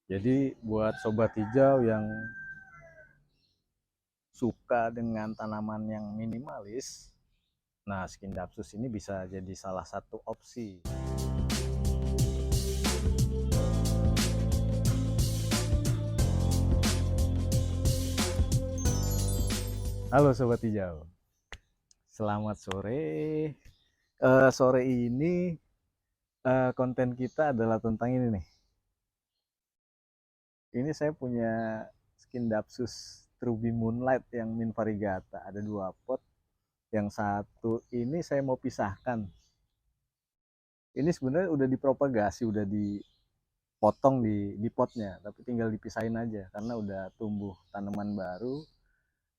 Jadi buat sobat hijau yang suka dengan tanaman yang minimalis, nah Skindapsus ini bisa jadi salah satu opsi. Halo sobat hijau, selamat sore. Sore ini konten kita adalah tentang ini nih. Ini saya punya Skindapsus Ruby Moonlight yang min variegata. Ada 2 pot. Yang satu ini saya mau pisahkan. Ini sebenarnya udah dipropagasi, udah dipotong di potnya, tapi tinggal dipisahin aja karena udah tumbuh tanaman baru,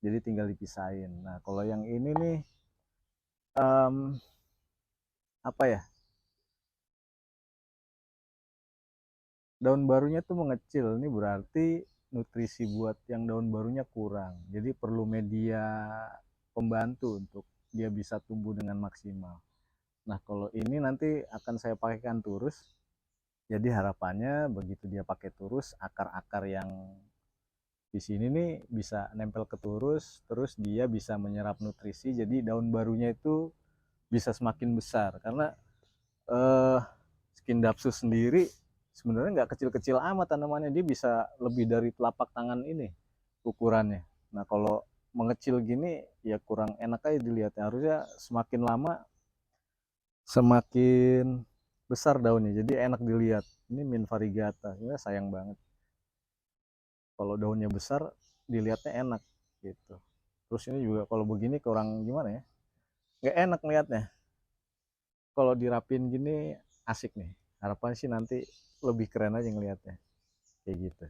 jadi tinggal dipisahin. Nah, kalau yang ini nih um, apa ya? Daun barunya tuh mengecil. Ini berarti nutrisi buat yang daun barunya kurang. Jadi perlu media pembantu untuk dia bisa tumbuh dengan maksimal. Nah, kalau ini nanti akan saya pakaikan turus. Jadi harapannya begitu dia pakai turus, akar-akar yang di sini nih bisa nempel ke turus, terus dia bisa menyerap nutrisi. Jadi daun barunya itu bisa semakin besar karena eh, Skindapsus sendiri sebenarnya nggak kecil-kecil amat tanamannya, dia bisa lebih dari telapak tangan ini ukurannya. Nah kalau mengecil gini ya kurang enak aja dilihatnya, harusnya semakin lama semakin besar daunnya jadi enak dilihat. Ini min variegata, ya sayang banget kalau daunnya besar dilihatnya enak gitu. Terus ini juga kalau begini kurang gimana ya, nggak enak lihatnya. Kalau dirapin gini asik nih, harapan sih nanti lebih keren aja ngelihatnya kayak gitu.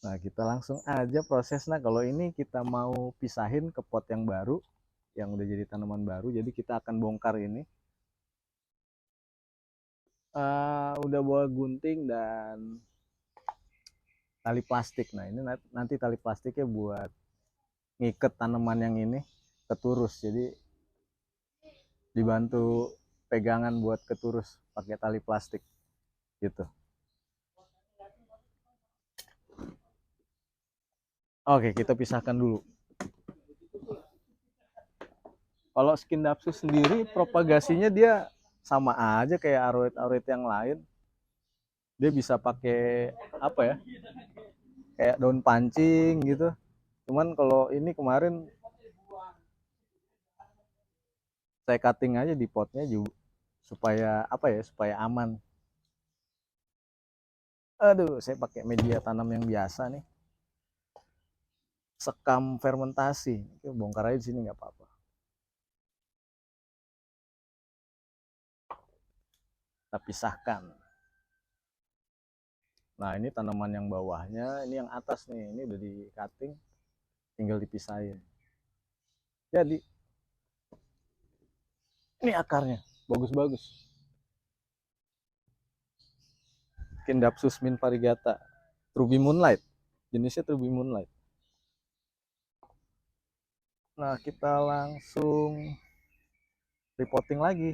Nah kita langsung aja proses. Nah kalau ini kita mau pisahin ke pot yang baru, yang udah jadi tanaman baru, jadi kita akan bongkar ini. Udah bawa gunting dan tali plastik. Nah ini nanti tali plastiknya buat ngiket tanaman yang ini keturus, jadi dibantu pegangan buat keturus pakai tali plastik gitu. Oke, kita pisahkan dulu. Kalau Skindapsus sendiri propagasinya dia sama aja kayak aroid-aroid yang lain. Dia bisa pakai apa ya? Kayak daun pancing gitu. Cuman kalau ini kemarin saya cutting aja di potnya juga supaya apa ya? Supaya aman. Aduh, saya pakai media tanam yang biasa nih. Sekam fermentasi. Bongkar aja di sini nggak apa-apa. Kita pisahkan. Nah ini tanaman yang bawahnya, ini yang atas nih, ini udah di cutting, tinggal dipisahin. Jadi ini akarnya bagus-bagus. Skindapsus min variegata, Ruby Moonlight, jenisnya Ruby Moonlight. Nah kita langsung repotting lagi.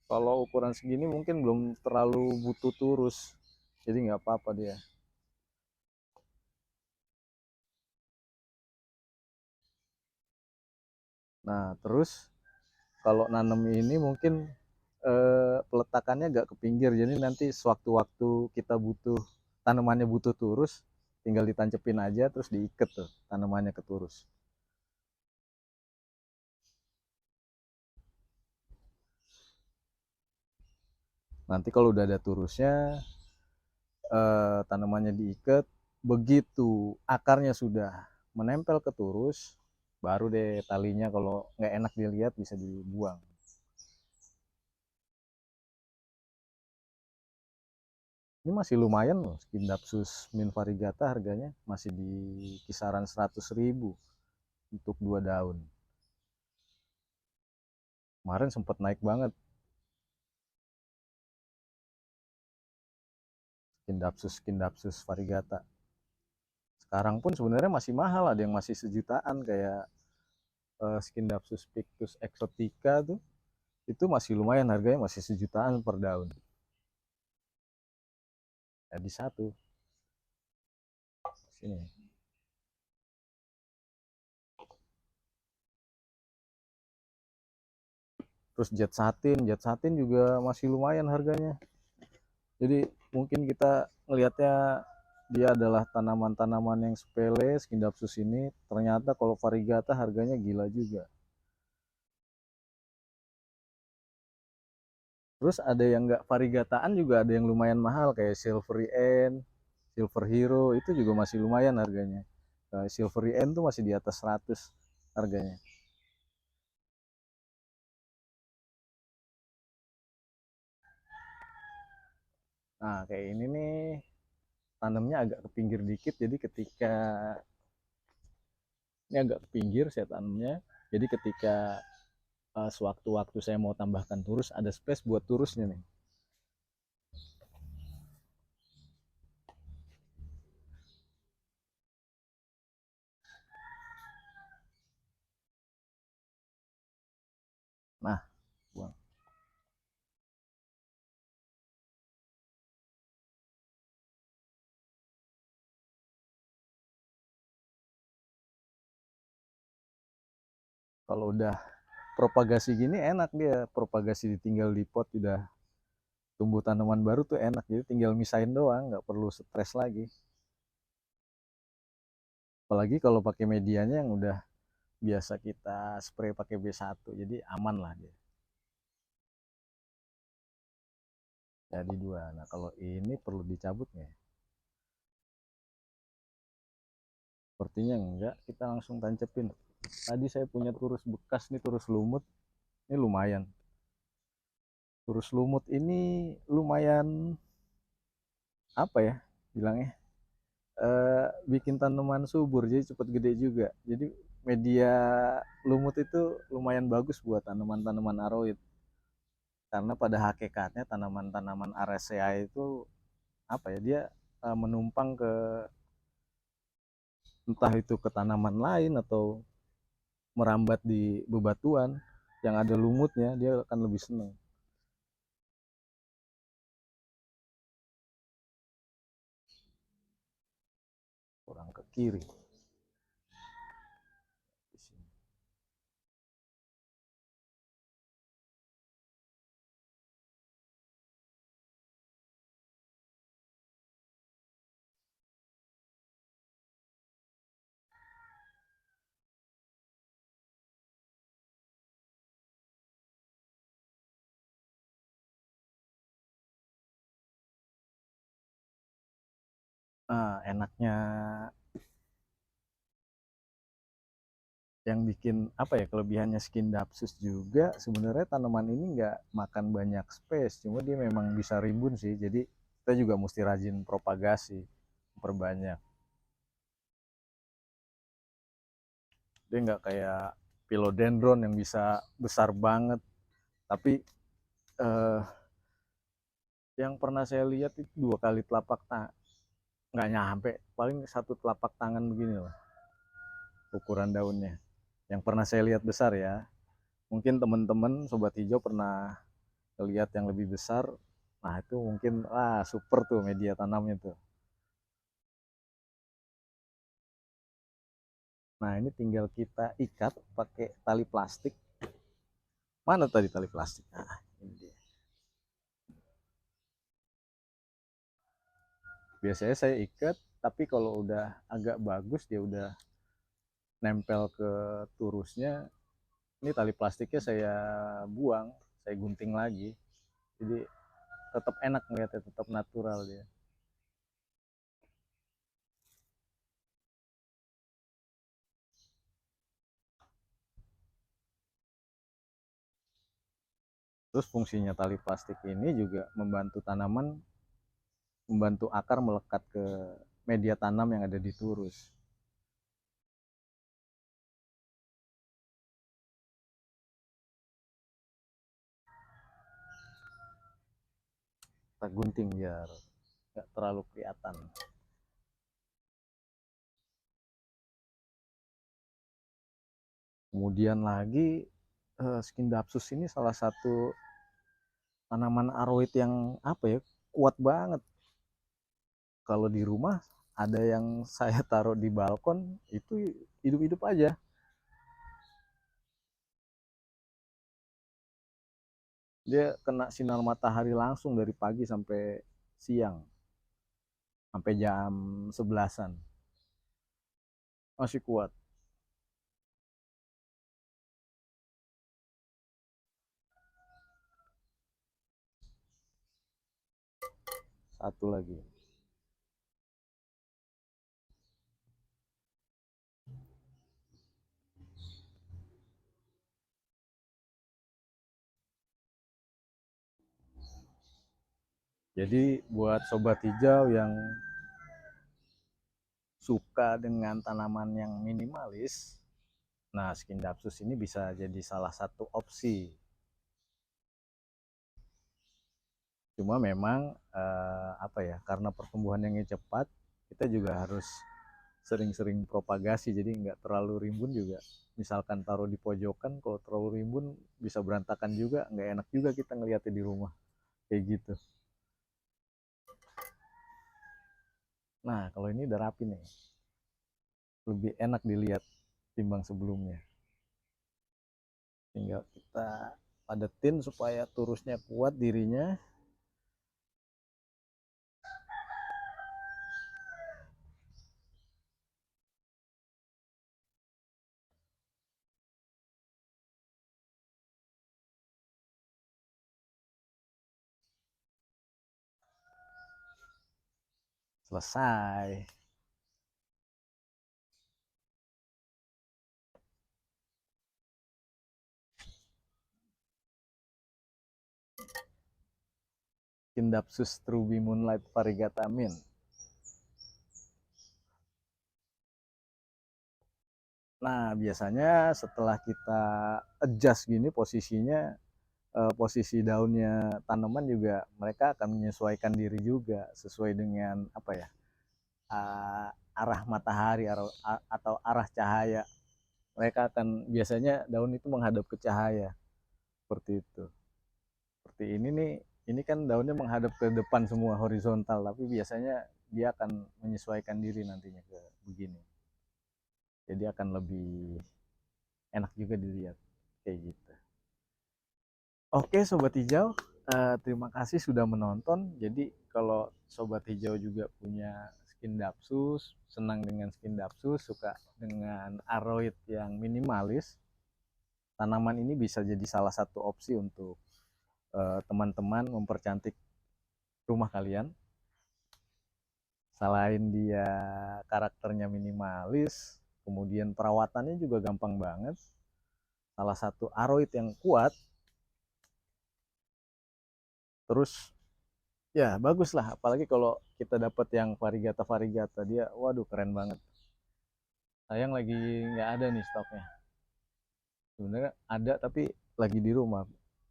Kalau ukuran segini mungkin belum terlalu butuh turus, jadi nggak apa-apa dia. Nah terus kalau nanam ini mungkin peletakannya agak ke pinggir, jadi nanti sewaktu-waktu kita butuh tanamannya butuh turus, tinggal ditancepin aja terus diikat tuh tanamannya ke turus. Nanti kalau udah ada turusnya, tanamannya diikat, begitu akarnya sudah menempel ke turus, baru deh talinya kalau nggak enak dilihat bisa dibuang. Ini masih lumayan loh, Skindapsus min variegata harganya masih di kisaran 100.000 untuk 2 daun. Kemarin sempat naik banget Skindapsus variegata. Sekarang pun sebenarnya masih mahal, ada yang masih sejutaan kayak Skindapsus pictus exotica tuh, itu masih lumayan harganya, masih sejutaan per daun. Jadi satu sini. Terus jet satin juga masih lumayan harganya. Jadi mungkin kita ngelihatnya dia adalah tanaman-tanaman yang sepele, Scindapsus ini, ternyata kalau variegata harganya gila juga. Terus ada yang nggak variegataan juga ada yang lumayan mahal kayak Silvery End, Silver Hero itu juga masih lumayan harganya. Silvery End tuh masih di atas 100 harganya. Nah, kayak ini nih tanamnya agak ke pinggir dikit, jadi ketika ini agak ke pinggir saya tanamnya, jadi ketika sewaktu-waktu saya mau tambahkan turus, ada space buat turusnya nih. Nah, buang. Kalau udah propagasi gini enak, dia propagasi ditinggal di pot udah tumbuh tanaman baru tuh enak, jadi tinggal misahin doang, nggak perlu stres lagi. Apalagi kalau pakai medianya yang udah biasa kita spray pakai B1, jadi aman lah dia. Jadi dua. Nah, kalau ini perlu dicabut nggak? Sepertinya enggak, kita langsung tancepin. Tadi saya punya turus bekas nih, turus lumut. Ini lumayan. Turus lumut ini lumayan apa ya bilangnya? Bikin tanaman subur, jadi cepat gede juga. Jadi media lumut itu lumayan bagus buat tanaman-tanaman aroid. Karena pada hakikatnya tanaman-tanaman Araceae itu apa ya, dia menumpang ke entah itu ke tanaman lain atau merambat di bebatuan yang ada lumutnya, dia akan lebih senang. Kurang ke kiri di sini. Nah, enaknya yang bikin apa ya, kelebihannya Scindapsus juga sebenarnya tanaman ini nggak makan banyak space, cuma dia memang bisa rimbun sih, jadi kita juga mesti rajin propagasi, perbanyak. Dia nggak kayak philodendron yang bisa besar banget, tapi eh, yang pernah saya lihat itu 2 kali telapak tangan, nggak nyampe, paling 1 telapak tangan begini loh ukuran daunnya, yang pernah saya lihat besar ya. Mungkin teman-teman sobat hijau pernah lihat yang lebih besar. Nah, itu mungkin super tuh media tanamnya tuh. Nah, ini tinggal kita ikat pakai tali plastik. Mana tadi tali plastik? Nah, ini dia. Biasanya saya ikat, tapi kalau udah agak bagus dia udah nempel ke turusnya, ini tali plastiknya saya buang, saya gunting lagi. Jadi tetap enak ngeliatnya, tetap natural dia. Terus fungsinya tali plastik ini juga membantu tanaman, membantu akar melekat ke media tanam yang ada di turus. Kita gunting biar nggak terlalu kelihatan. Kemudian lagi Scindapsus ini salah satu tanaman aroid yang apa ya, kuat banget. kalau di rumah ada yang saya taruh di balkon itu hidup-hidup aja. Dia kena sinar matahari langsung dari pagi sampai siang, sampai jam 11-an. Masih kuat. Satu lagi. Jadi buat sobat hijau yang suka dengan tanaman yang minimalis, nah Skindapsus ini bisa jadi salah satu opsi. Cuma memang apa ya, karena pertumbuhan yang cepat, kita juga harus sering-sering propagasi, jadi nggak terlalu rimbun juga. Misalkan taruh di pojokan, kalau terlalu rimbun bisa berantakan juga, nggak enak juga kita ngeliatnya di rumah kayak gitu. Nah kalau ini udah rapi nih, lebih enak dilihat timbang sebelumnya. Tinggal kita padetin supaya turusnya kuat dirinya. Selesai. Skindapsus Ruby Moonlight Variegata Min. Nah, biasanya setelah kita adjust gini posisinya, posisi daunnya tanaman juga mereka akan menyesuaikan diri juga sesuai dengan apa ya, arah matahari atau arah cahaya. Mereka akan biasanya daun itu menghadap ke cahaya seperti itu. Seperti ini nih, ini kan daunnya menghadap ke depan semua horizontal, tapi biasanya dia akan menyesuaikan diri nantinya ke begini. Jadi akan lebih enak juga dilihat kayak gitu. Oke sobat hijau, terima kasih sudah menonton. Jadi kalau sobat hijau juga punya Skindapsus, senang dengan Skindapsus, suka dengan aroid yang minimalis, tanaman ini bisa jadi salah satu opsi untuk teman-teman mempercantik rumah kalian. Selain dia karakternya minimalis, kemudian perawatannya juga gampang banget. Salah satu aroid yang kuat. Terus ya bagus lah, apalagi kalau kita dapat yang variegata dia, waduh keren banget. Sayang lagi nggak ada nih stoknya. Sebenarnya ada tapi lagi di rumah.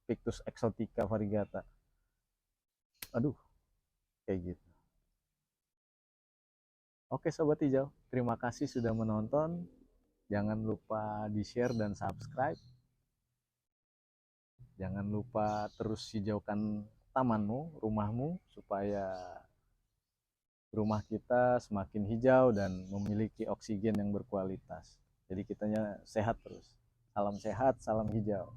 Pictus exotica variegata. Aduh, kayak gitu. Oke sobat hijau, terima kasih sudah menonton. Jangan lupa di share dan subscribe. Jangan lupa terus hijaukan tamanmu, rumahmu, supaya rumah kita semakin hijau dan memiliki oksigen yang berkualitas. Jadi kitanya sehat terus. Salam sehat, salam hijau.